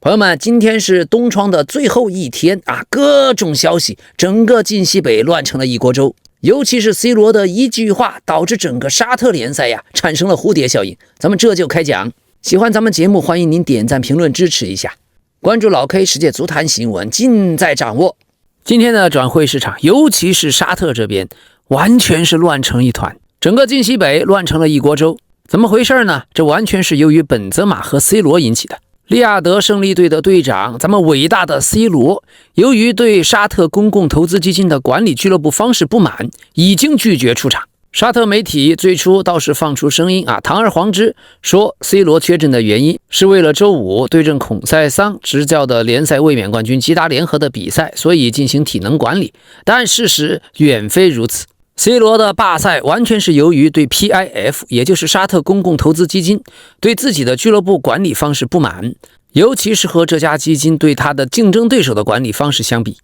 朋友們，今天是冬窗的最後一天啊，各種消息，整個晋西北亂成了一鍋粥。尤其是 C 罗的一句話，導致整個沙特聯賽呀產生了蝴蝶效應。咱們這就開講。喜歡咱們節目，歡迎您點讚、評論支持一下。關注老 K 世界足壇新聞，盡在掌握。今天的轉會市場，尤其是沙特這邊，完全是亂成一團，整個晋西北亂成了一鍋粥。怎麼回事呢？這完全是由於本澤馬和 C 羅引起的。利雅得勝利隊的隊長，咱們偉大的 C 羅，由於對沙特公共投資基金的管理俱樂部方式不滿，已經拒絕出場。沙特媒体最初倒是放出聲音堂而皇之說 C 羅缺陣的原因是為了周五對阵孔塞桑執教的聯賽衛冕冠軍吉達聯合的比賽，所以進行體能管理。但事實遠非如此。C 羅的罷賽完全是由於對 PIF， 也就是沙特公共投資基金对自己的俱樂部管理方式不滿，尤其是和这家基金对他的競爭對手的管理方式相比。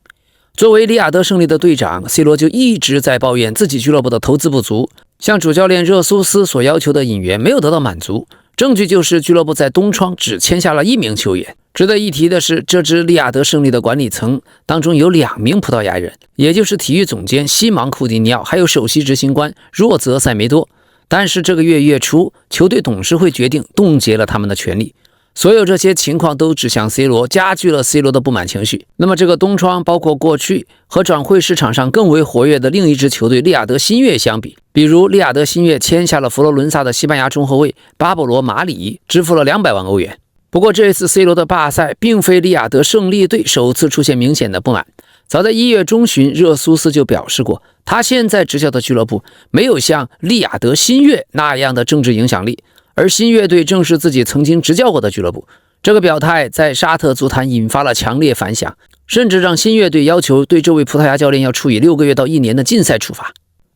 作為利雅得勝利的隊長， C 羅就一直在抱怨自己俱樂部的投資不足，向主教練熱蘇斯所要求的引援沒有得到滿足。證據就是俱樂部在冬窗只簽下了1名球員。值得一提的是，這支利雅得勝利的管理層當中有2名葡萄牙人，也就是體育總監西芒庫蒂尼奧，還有首席執行官若澤塞梅多。但是這個月初，球隊董事會決定凍結了他們的權利。所有這些情況都指向 C 羅，加劇了 C 羅的不滿情緒。那麼這個冬窗包括過去和轉會市場上更為活躍的另一支球隊利雅得新月相比，比如利雅得新月簽下了佛羅倫薩的西班牙中後衛巴勃羅·馬里，支付了200萬歐元。不過這一次 C 羅的罷賽並非利雅得勝利隊首次出現明顯的不滿。早在1月中旬，熱蘇斯就表示過，他現在執教的俱樂部沒有像利雅得新月那樣的政治影響力，而新月隊正是自己曾經執教過的俱樂部。這個表態在沙特足壇引發了強烈反響，甚至讓新月隊要求對這位葡萄牙教練要處以6個月到1年的禁賽處罰。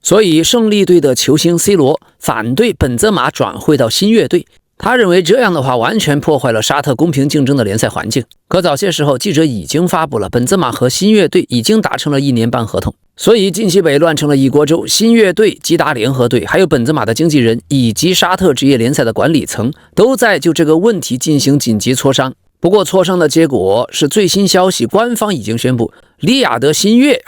所以勝利隊的球星 C 羅反對本澤馬轉會到新月隊，他認為這樣的話完全破壞了沙特公平競爭的聯賽環境。可早些時候記者已經發布了本澤馬和新月隊已經達成了1年半合同，所以晋西北亂成了一鍋粥。新月隊、吉達聯合隊還有本澤馬的經紀人以及沙特職業聯賽的管理層都在就這個問題進行緊急磋商。不過磋商的結果是最新消息，官方已經宣布利雅得新月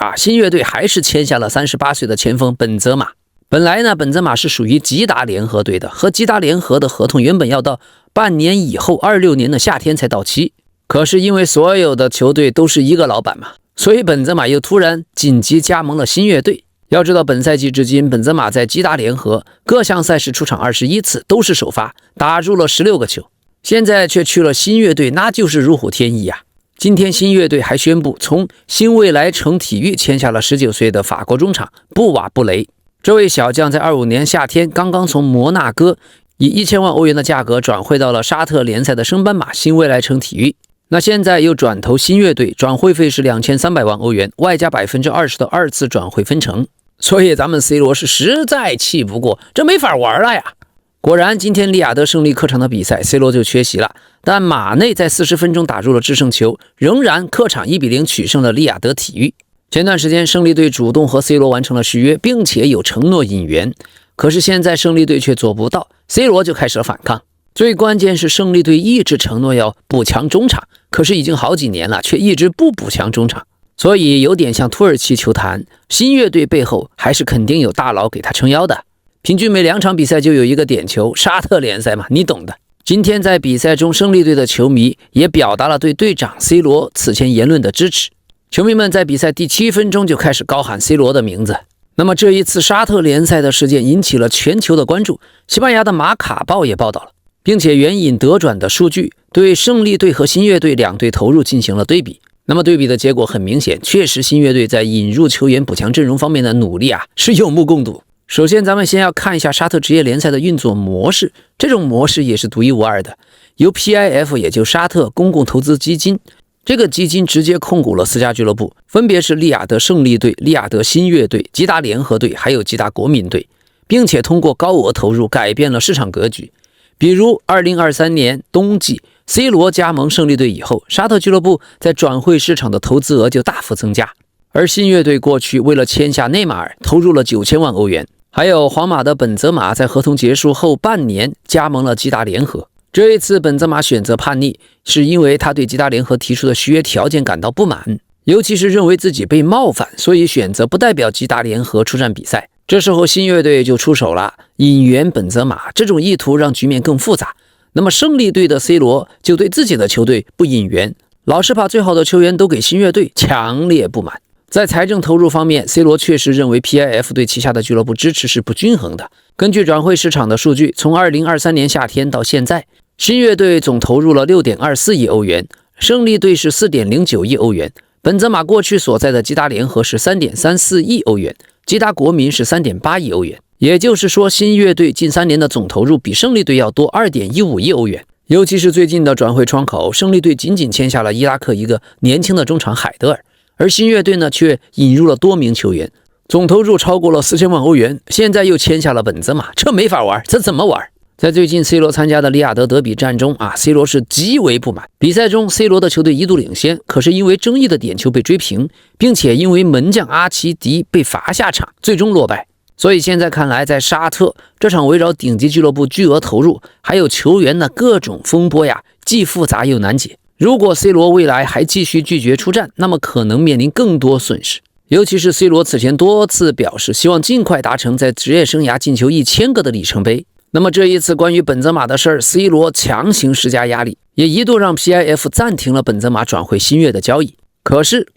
队還是簽下了38歲的前鋒本澤馬。本來呢，本澤馬是屬於吉達聯合隊的，和吉達聯合的合同原本要到半年以後26年的夏天才到期。可是因為所有的球隊都是一個老闆嘛，所以本澤馬又突然緊急加盟了新月隊。要知道本賽季至今，本澤馬在吉達聯合各項賽事出場21次，都是首發，打入了16個球。現在卻去了新月隊，那就是如虎添翼啊。今天新月隊還宣布從新未來城體育簽下了19歲的法國中場布瓦布雷。這位小將在25年夏天剛剛從摩納哥以1000萬歐元的價格轉會到了沙特聯賽的升班馬新未來城體育，那現在又轉投新月隊，轉會費是2300萬歐元，外加20%的2次轉會分成。所以咱們 C 羅是實在氣不過，這沒法玩了呀。果然今天利雅得勝利客場的比賽 C 羅就缺席了，但馬內在40分鐘打入了制勝球，仍然客場1-0取勝了利雅得體育。前段時間勝利隊主動和 C 羅完成了續約，並且有承諾引援，可是現在勝利隊卻做不到， C 羅就開始了反抗。最關鍵是勝利隊一直承諾要補強中場，可是已經好幾年了，卻一直不補強中場，所以有點像土耳其球壇，新月隊背後還是肯定有大佬給他撐腰的。平均每2場比賽就有1個點球，沙特聯賽嘛，你懂的。今天在比賽中，勝利隊的球迷也表達了對隊長 C 羅此前言論的支持。球迷們在比賽第7分鐘就開始高喊 C 羅的名字。那麼這一次沙特聯賽的事件引起了全球的關注，西班牙的馬卡報也報道了，並且援引德轉的數據對勝利隊和新月隊2隊投入進行了對比。那麼对比的結果很明顯，確實新月隊在引入球員補強陣容方面的努力是有目共睹。首先咱們先要看一下沙特職業聯賽的運作模式，這種模式也是獨一無二的，由 PIF 也就沙特公共投資基金，這個基金直接控股了4家俱樂部，分別是利雅得勝利隊、利雅得新月隊、吉達聯合隊還有吉達國民隊，並且通過高額投入改變了市場格局。比如2023年冬季 C 羅加盟勝利隊以後，沙特俱樂部在轉會市場的投資額就大幅增加，而新月隊過去為了簽下內馬爾投入了9000萬歐元，還有皇馬的本澤馬在合同結束後半年加盟了吉達聯合。這一次本澤馬選擇叛逆，是因為他對吉大聯合提出的續約條件感到不滿，尤其是認為自己被冒犯，所以選擇不代表吉大聯合出戰比賽。這時候新樂隊就出手了，引援本澤馬，這種意圖讓局面更複雜。那麼勝利隊的 C 羅就對自己的球隊不引援，老是把最好的球員都給新樂隊，強烈不滿。在財政投入方面 ，C 羅確實認為 PIF 對旗下的俱樂部支持是不均衡的。根據轉會市場的數據，從2023年夏天到現在，新樂隊總投入了 6.24 億歐元，勝利隊是 4.09 億歐元，本澤馬過去所在的吉大聯合是 3.34 億歐元，吉大國民是 3.8 億歐元。也就是說，新樂隊近3年的總投入比勝利隊要多 2.15 億歐元。尤其是最近的轉會窗口，勝利隊僅僅簽下了伊拉克一個年輕的中場海德爾，而新樂隊呢卻引入了多名球員，總投入超過了4000萬歐元。現在又簽下了本澤馬，這沒法玩，這怎麼玩？在最近 C 羅參加的利雅得德比戰中，C 羅是極為不滿。比賽中 C 羅的球隊一度領先，可是因為爭議的點球被追平，並且因為門將阿奇迪被罰下場，最終落敗。所以現在看來，在沙特這場圍繞頂級俱樂部巨額投入，還有球員的各種風波呀，既複雜又難解。如果 C 羅未來還繼續拒絕出戰，那麼可能面臨更多損失。尤其是 C 羅此前多次表示希望盡快達成在職業生涯進球1000個的里程碑。那麼這一次關於本澤馬的事兒 ，C 羅強行施加壓力，也一度讓 PIF 暫停了本澤馬轉會新樂的交易。可是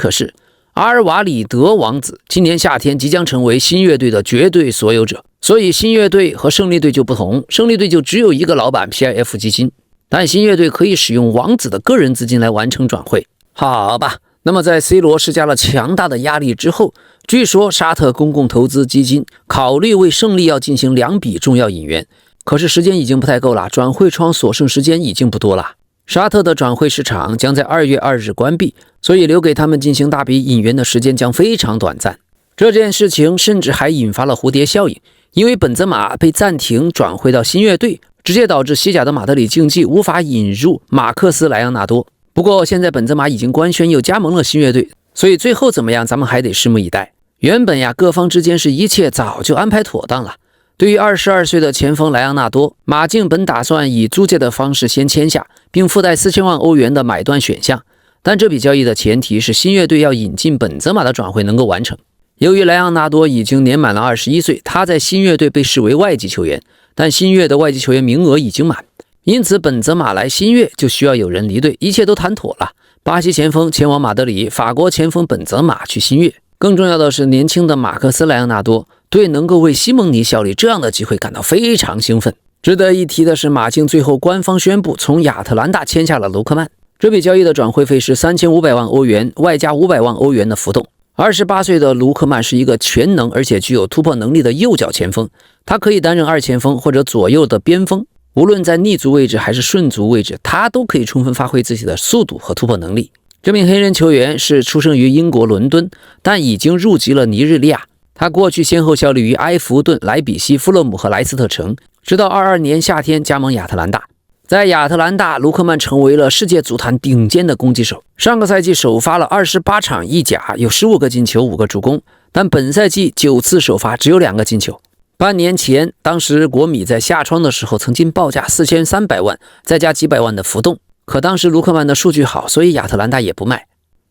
阿爾瓦里德王子今年夏天即將成為新樂隊的絕對所有者，所以新樂队和勝利队就不同，勝利队就只有一個老板 PIF 基金，但新樂队可以使用王子的個人資金來完成轉會。好吧，那麼在 C 羅施加了強大的壓力之後，據說沙特公共投資基金考慮為勝利要進行2筆重要引援，可是時間已經不太夠了，轉會窗所剩時間已經不多了。沙特的轉會市場將在2月2日關閉，所以留給他們進行大筆引援的時間將非常短暫。這件事情甚至還引發了蝴蝶效應，因為本澤馬被暫停轉會到新樂隊，直接導致西甲的馬德里競技無法引入馬克斯·萊昂納多。不過現在本澤馬已經官宣又加盟了新樂隊，所以最後怎麼樣，咱們還得拭目以待。原本各方之間是一切早就安排妥當了。對於22歲的前鋒萊昂納多，馬競本打算以租借的方式先簽下，並附帶4000萬歐元的買斷選項。但這筆交易的前提是新樂隊要引進本澤馬的轉會能夠完成。由於萊昂納多已經年滿了21歲，他在新樂隊被視為外籍球員，但新樂的外籍球員名額已經滿，因此本澤馬來新樂就需要有人離隊，一切都談妥了。巴西前鋒前往馬德里，法國前鋒本澤馬去新樂。更重要的是，年輕的馬克斯·萊昂納多對能夠為西蒙尼效力這樣的機會感到非常興奮。值得一提的是，馬競最後官方宣布從亞特蘭大簽下了盧克曼。這筆交易的轉會費是3500萬歐元，外加500萬歐元的浮動。28歲的盧克曼是一個全能而且具有突破能力的右腳前鋒，他可以擔任二前鋒或者左右的邊鋒，無論在逆足位置還是順足位置，他都可以充分發揮自己的速度和突破能力。這名黑人球員是出生於英國倫敦，但已經入籍了尼日利亞。他過去先後效力於埃弗頓、萊比錫、富勒姆和萊斯特城，直到22年夏天加盟亞特蘭大。在亞特蘭大，盧克曼成為了世界足壇頂尖的攻擊手。上個賽季首發了28場意甲，有15個進球，5個助攻，但本賽季9次首發只有2個進球。半年前，當時國米在夏窗的時候曾經報價4300萬，再加幾百萬的浮動。可當時盧克曼的數據好，所以亞特蘭大也不賣。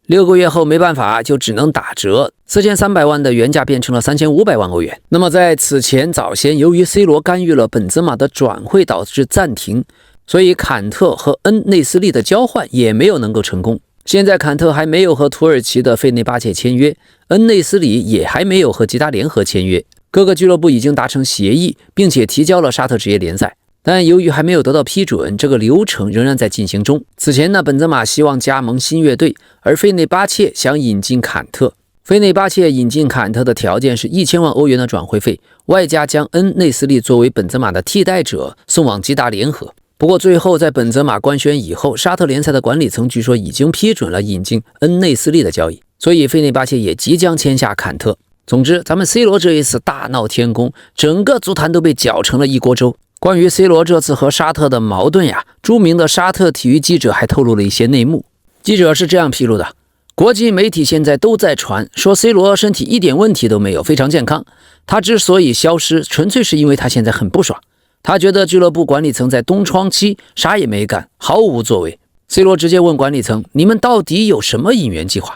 6個月後沒辦法，就只能打折，4300萬的原價變成了3500萬歐元。那麼在此前早先，由於 C 羅干預了本澤馬的轉會導致暫停，所以坎特和恩內斯利的交換也沒有能夠成功。現在坎特還沒有和土耳其的費內巴切簽約，恩內斯里也還沒有和吉大聯合簽約。各個俱樂部已經達成協議，並且提交了沙特職業聯賽。但由於還沒有得到批准，這個流程仍然在進行中。此前呢，本澤馬希望加盟新樂隊，而費內巴切想引進坎特。費內巴切引進坎特的條件是1000萬歐元的轉會費，外加將恩內斯利作為本澤馬的替代者送往吉大聯合。不過最後在本澤馬官宣以後，沙特聯賽的管理層據說已經批准了引進恩內斯利的交易，所以費內巴切也即將簽下坎特。總之，咱們 C 羅這一次大鬧天宮，整個足壇都被攪成了一鍋粥。關於 C 羅這次和沙特的矛盾呀，著名的沙特體育記者還透露了一些內幕。記者是這樣披露的：國際媒體現在都在傳說 C 羅身體一點問題都沒有，非常健康。他之所以消失，純粹是因為他現在很不爽。他覺得俱樂部管理層在東窗期啥也沒幹，毫無作為。C 羅直接問管理層：“你們到底有什麼引援計劃？”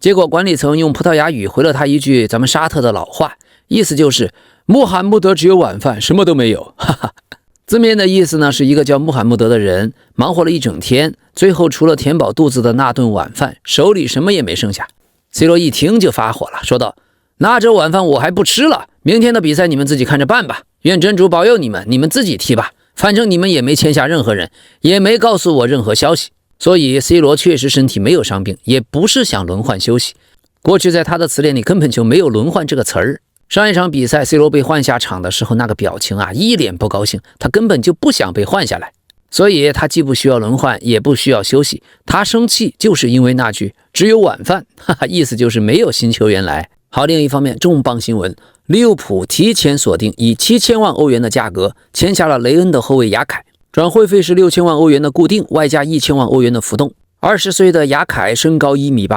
結果管理層用葡萄牙語回了他一句咱們沙特的老話，意思就是穆罕默德只有晚飯，什麼都沒有。哈哈，字面的意思呢，是一個叫穆罕默德的人忙活了一整天，最後除了填飽肚子的那頓晚飯，手裡什麼也沒剩下。C 羅一聽就發火了，說道：“那這晚飯我還不吃了，明天的比賽你們自己看着辦吧，願真主保佑你们，你们自己踢吧，反正你們也沒簽下任何人，也沒告訴我任何消息。”所以 C 羅確實身體沒有傷病，也不是想輪換休息。過去在他的詞典裡根本就沒有輪換這個詞兒。上一場比賽 C 羅被換下場的時候，那個表情啊，一臉不高興，他根本就不想被換下來。所以他既不需要輪換，也不需要休息。他生氣就是因為那句只有晚飯，意思就是沒有新球員來。好，另一方面，重磅新聞，利物浦提前鎖定以7000萬歐元的價格簽下了雷恩的後衛亞凱。轉會費是6000萬歐元的固定，外加1000萬歐元的浮動。20歲的亞凱身高1.88米，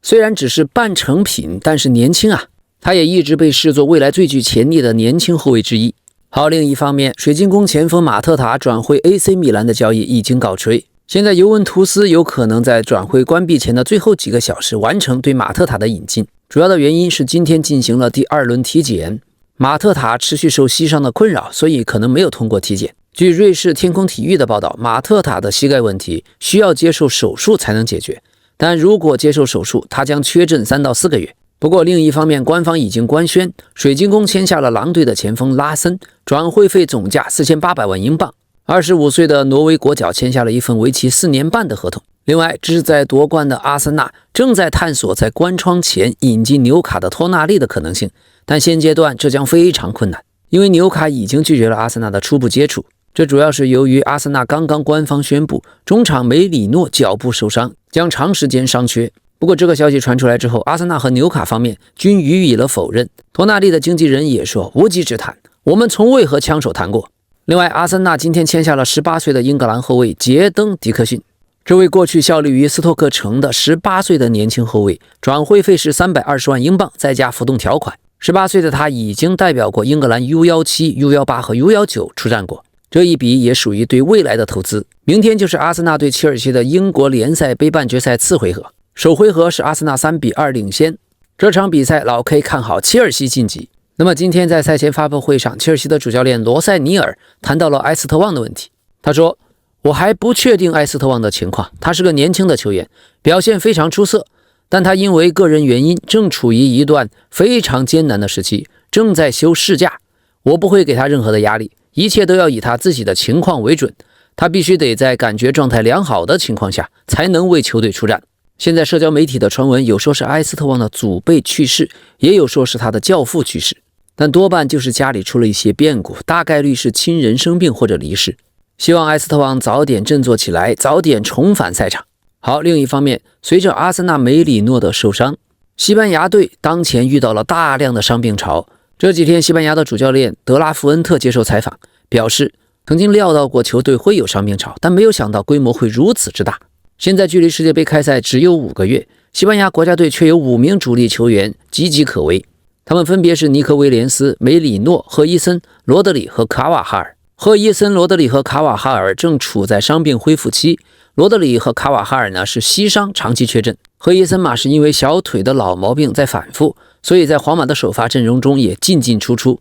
雖然只是半成品，但是年輕啊，他也一直被視作未來最具潛力的年輕後衛之一。好，另一方面，水晶宮前鋒馬特塔轉會 AC 米蘭的交易已經告吹，現在尤文圖斯有可能在轉會關閉前的最後幾個小時完成對馬特塔的引進，主要的原因是今天進行了第2輪體檢，馬特塔持續受膝傷的困擾，所以可能沒有通過體檢。據瑞士天空體育的報道，馬特塔的膝蓋問題需要接受手術才能解決，但如果接受手術，他將缺陣3到4個月。不過另一方面，官方已經官宣，水晶宮簽下了狼隊的前鋒拉森，轉會費總價4800萬英鎊。25歲的挪威國腳簽下了一份為期4年半的合同。另外，志在奪冠的阿森納正在探索在關窗前引進紐卡的托納利的可能性，但現階段這將非常困難，因為紐卡已經拒絕了阿森納的初步接觸。這主要是由於阿森納剛剛官方宣布中場梅里諾腳部受傷，將長時間傷缺。不過這個消息傳出來之後，阿森納和紐卡方面均予以了否認。托納利的經紀人也說無稽之談，我們從未和槍手談過。另外，阿森納今天簽下了18歲的英格蘭後衛傑登·迪克遜，這位過去效力於斯托克城的18歲的年輕後衛，轉會費是320萬英鎊，再加浮動條款。18歲的他已經代表過英格蘭 U17、U18 和 U19 出戰過。這一筆也屬於對未來的投資。明天就是阿森納對切爾西的英國聯賽杯半決賽次回合，首回合是阿森納3比2領先。這場比賽老 K 看好切爾西晉級。那麼今天在賽前發布會上，切爾西的主教練羅塞尼爾談到了埃斯特旺的問題。他說：“我還不確定埃斯特旺的情況，他是個年輕的球員，表現非常出色，但他因為個人原因正處於一段非常艱難的時期，正在休事假。我不會給他任何的壓力。”一切都要以他自己的情況為準，他必須得在感覺狀態良好的情況下才能為球隊出戰。現在社交媒體的傳聞有說是埃斯特旺的祖輩去世，也有說是他的教父去世，但多半就是家裡出了一些變故，大概率是親人生病或者離世。希望埃斯特旺早點振作起來，早點重返賽場。好，另一方面，隨着阿森納梅里諾的受傷，西班牙隊當前遇到了大量的傷病潮。這幾天，西班牙的主教練德拉富恩特接受採訪，表示曾經料到過球隊會有傷病潮，但沒有想到規模會如此之大。現在距離世界杯開賽只有5個月，西班牙國家隊卻有5名主力球員岌岌可危，他們分別是尼克威廉斯、梅里諾、赫伊森、羅德里和卡瓦哈爾。赫伊森、羅德里和卡瓦哈爾正處在傷病恢復期，羅德里和卡瓦哈爾呢是膝傷長期缺陣，赫伊森嘛是因為小腿的老毛病在反復，所以在皇馬的首發陣容中也進進出出。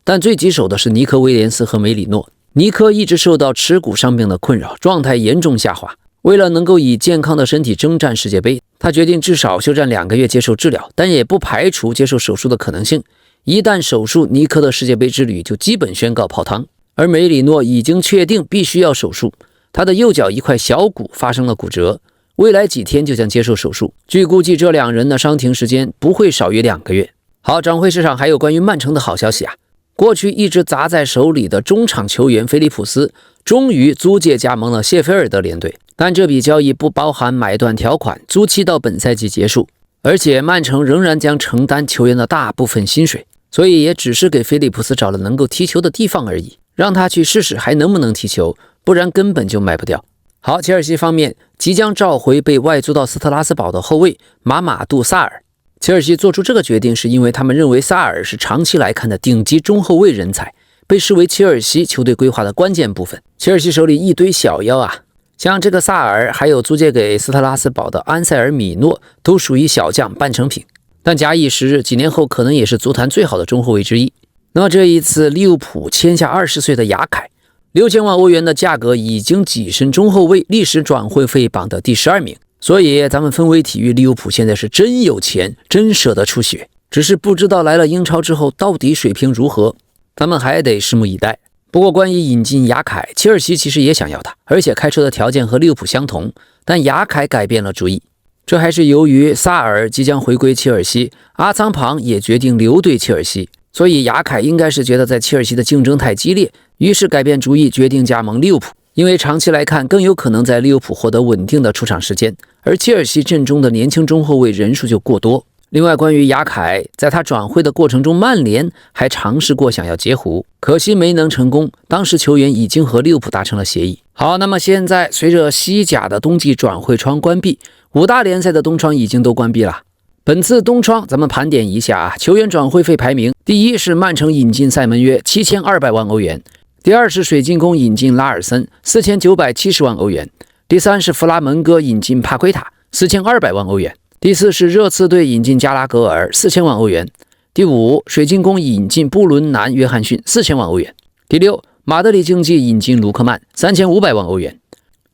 但最棘手的是尼克威廉斯和梅里諾，尼克一直受到耻骨傷病的困擾，狀態嚴重下滑。為了能夠以健康的身體征戰世界杯，他決定至少休戰2個月接受治療，但也不排除接受手術的可能性。一旦手術，尼克的世界杯之旅就基本宣告泡湯。而梅里諾已經確定必須要手術，他的右腳一塊小骨發生了骨折，未來幾天就將接受手術。據估計，這兩人的傷停時間不會少於2個月。好，轉會市場還有關於曼城的好消息啊！過去一直砸在手裡的中場球員菲利普斯，終於租借加盟了謝菲爾德聯隊，但這筆交易不包含買斷條款，租期到本賽季結束，而且曼城仍然將承擔球員的大部分薪水，所以也只是給菲利普斯找了能夠踢球的地方而已，讓他去試試還能不能踢球，不然根本就賣不掉。好，切爾西方面即將召回被外租到斯特拉斯堡的後衛馬馬杜薩爾。切爾西做出這個決定是因為他們認為薩爾是長期來看的頂級中後衛人才，被視為切爾西球隊規劃的關鍵部分。切爾西手裡一堆小妖啊，像這個薩爾，還有租借給斯特拉斯堡的安塞爾米諾，都屬於小將半成品。但假以时日，幾年後可能也是足壇最好的中後衛之一。那麼這一次利物浦簽下20歲的亞凱，6000萬歐元的價格已經躋身中後衛歷史轉會費榜的第12名。所以咱們分維體育利物浦現在是真有錢，真捨得出血，只是不知道來了英超之後到底水平如何，咱們還得拭目以待。不過關於引進亞凱，切爾西其實也想要他，而且開出的條件和利物浦相同，但亞凱改變了主意。這還是由於薩爾即將回歸切爾西，阿桑龐也決定留隊切爾西，所以亞凱應該是覺得在切爾西的競爭太激烈，於是改變主意，決定加盟利物浦。因為長期來看更有可能在利物浦獲得穩定的出場時間，而切爾西陣中的年輕中後衛人數就過多。另外，關於亞凱，在他轉會的過程中，曼聯還嘗試過想要截胡，可惜沒能成功。當時球員已經和利物浦達成了協議。好，那麼現在隨着西甲的冬季轉會窗關閉，5大聯賽的冬窗已經都關閉了。本次冬窗咱們盤點一下啊，球員轉會費排名，第一是曼城引進塞門約7200萬歐元。第二是水晶宮引進拉爾森4970萬歐元，第三是弗拉門戈引進帕奎塔4200萬歐元，第四是热刺队引進加拉格爾4000萬歐元，第五水晶宮引進布伦南約翰逊4000萬歐元，第六馬德里競技引進盧克曼3500萬歐元，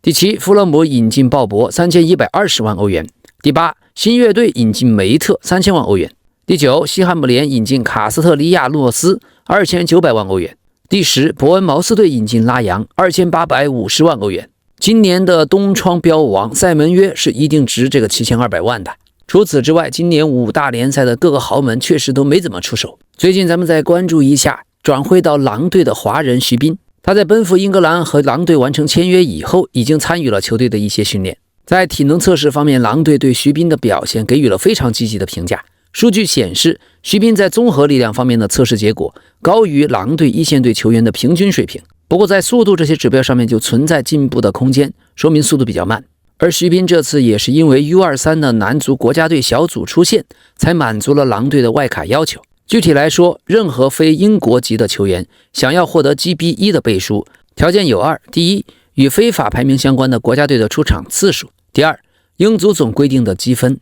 第七富勒姆引進鲍勃3120萬歐元，第八新月队引進梅特3000万歐元，第九西汉姆联引进卡斯特利亚诺斯2900万歐元，第10伯恩茅斯队引进拉扬2850万歐元。今年的冬窗標王塞門約是一定值這個7200萬的。除此之外，今年5大聯賽的各個豪門確實都沒怎麼出手。最近咱們再關注一下轉會到狼隊的華人徐彬，他在奔赴英格蘭和狼隊完成簽約以後，已經參與了球隊的一些訓練。在體能測試方面，狼隊對徐彬的表現給予了非常積極的評價。數據顯示，徐彬在綜合力量方面的測試結果高於狼隊一線隊球員的平均水平。不過在速度這些指標上面就存在進步的空間，說明速度比較慢。而徐彬這次也是因為 U23 的男足國家隊小組出現，才滿足了狼队的外卡要求。具體來說，任何非英國籍的球員想要獲得 GB1 的背書，條件有二：第一，與非法排名相關的國家隊的出場次數；第二，英足總規定的積分。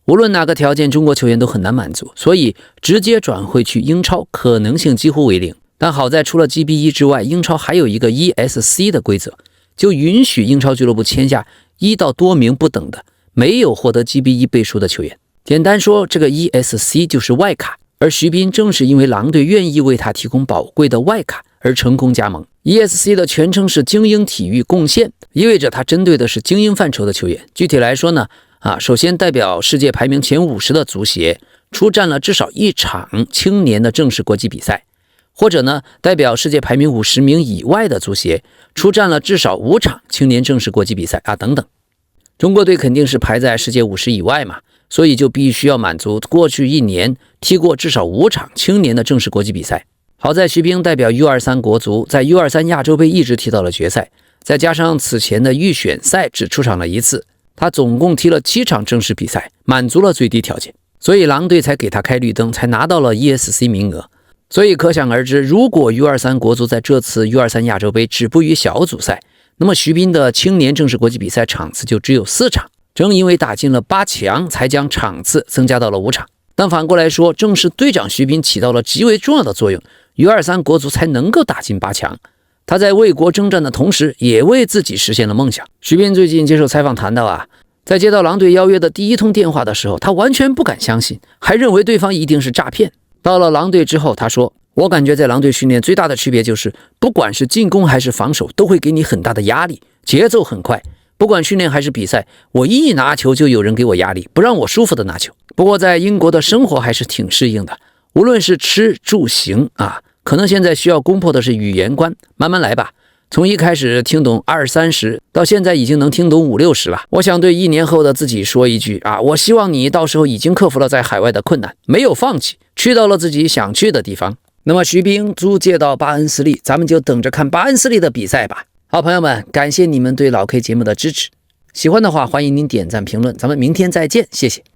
無論哪個條件，中國球員都很難滿足，所以直接轉會去英超可能性幾乎為零。但好在除了 GB1 之外，英超還有一個 ESC 的規則，就允許英超俱樂部簽下1到多名不等的沒有獲得 GB1 背書的球員。簡單說，這個 ESC 就是外卡，而徐彬正是因為狼隊願意為他提供寶貴的外卡而成功加盟。ESC 的全稱是精英體育貢獻，意味着它針對的是精英範疇的球員。具體來說呢，首先代表世界排名前50的足協出戰了至少1場青年的正式國際比賽，或者呢代表世界排名50名以外的足協出戰了至少5場青年正式國際比賽等等。中國队肯定是排在世界50以外嘛，所以就必須要滿足過去1年踢過至少5場青年的正式國際比賽。好在徐彬代表 U23 國足在 U23 亞洲杯一直踢到了決賽，再加上此前的預選賽只出場了1次，他總共踢了7場正式比賽，滿足了最低條件，所以狼队才給他開綠燈，才拿到了 ESC 名額。所以可想而知，如果 U23 國足在這次 U23 亞洲杯止步於小組賽，那麼徐彬的青年正式国際比賽場次就只有4場，正因為打進了8強，才將场次增加到了5场。但反過來說，正是隊長徐彬起到了極為重要的作用， U23 國足才能夠打進8強。他在為國征戰的同時，也為自己實現了夢想。徐彬最近接受採訪談到在接到狼隊邀約的第1通電話的時候，他完全不敢相信，還認為對方一定是詐騙。到了狼隊之後，他說，我感覺在狼隊訓練最大的區別就是，不管是進攻還是防守，都會給你很大的壓力，節奏很快。不管訓練還是比賽，我一拿球就有人給我壓力，不讓我舒服的拿球。不過在英國的生活還是挺適應的，無論是吃住行可能現在需要攻破的是語言關，慢慢來吧。從一開始聽懂20-30，到現在已經能聽懂50-60了。我想对1年後的自己說一句我希望你到時候已經克服了在海外的困難，沒有放棄，去到了自己想去的地方。那麼徐彬租借到巴恩斯利，咱們就等着看巴恩斯利的比賽吧。好朋友們，感謝你們對老 K 節目的支持，喜歡的話歡迎您點讚評論，咱們明天再見，謝謝。